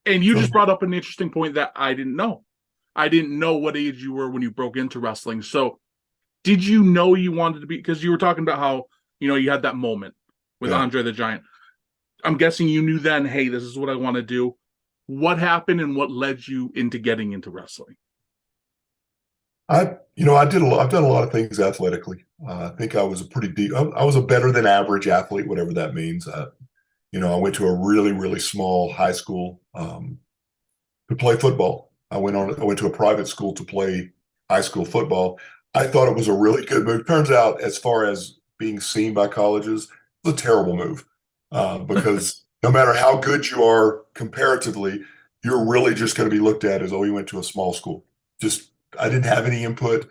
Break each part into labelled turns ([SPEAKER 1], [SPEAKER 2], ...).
[SPEAKER 1] And you
[SPEAKER 2] So
[SPEAKER 1] just brought up an interesting point that I didn't know. I didn't know what age you were when you broke into wrestling. So did you know you wanted to be, because you were talking about how, you had that moment with
[SPEAKER 2] yeah,
[SPEAKER 1] Andre the Giant. I'm guessing you knew then, hey, this is what I want to do. What happened and what led you into getting into wrestling?
[SPEAKER 2] I've done a lot of things athletically. I think I was a pretty deep. I was a better than average athlete, whatever that means. I went to a really, really small high school to play football. I went to a private school to play high school football. I thought it was a really good move. Turns out, as far as being seen by colleges, it's a terrible move because no matter how good you are comparatively, you're really just going to be looked at as, oh, you went to a small school. Just I didn't have any input.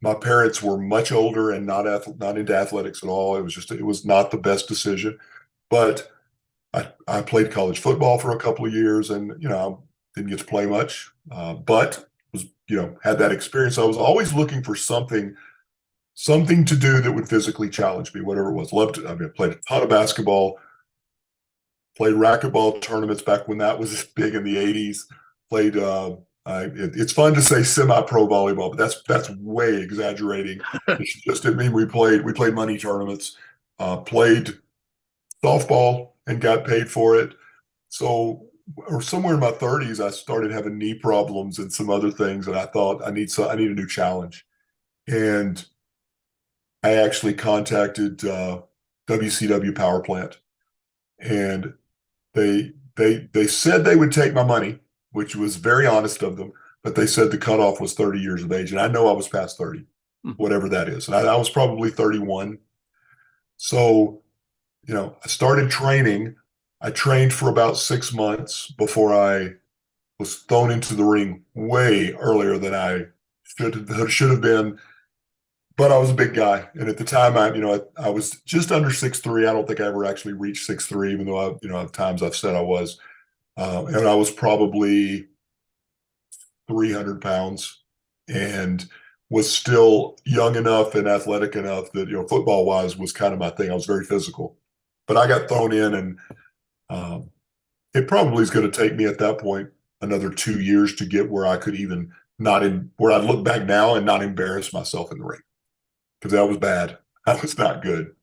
[SPEAKER 2] My parents were much older and not into athletics at all. It was not the best decision. But I played college football for a couple of years, and I didn't get to play much, but was had that experience. I was always looking for something to do that would physically challenge me, whatever it was. Loved it. I mean, I played a ton of basketball, played racquetball tournaments back when that was big in the '80s. Played. It's fun to say semi-pro volleyball, but that's way exaggerating. It mean we played money tournaments, played softball and got paid for it. So, or somewhere in my 30s, I started having knee problems and some other things, and I thought I need a new challenge. And I actually contacted WCW Power Plant, and they said they would take my money, which was very honest of them. But they said the cutoff was 30 years of age, and I know I was past 30, whatever that is. And I was probably 31. So, I started training. I trained for about 6 months before I was thrown into the ring way earlier than I should have been. But I was a big guy, and at the time, I was just under 6'3". I don't think I ever actually reached 6'3", even though at times I've said I was, and I was probably 300 pounds, and was still young enough and athletic enough that football wise was kind of my thing. I was very physical, but I got thrown in, and it probably is going to take me at that point another 2 years to get where I could even not in where I'd look back now and not embarrass myself in the ring, because that was bad. That was not good.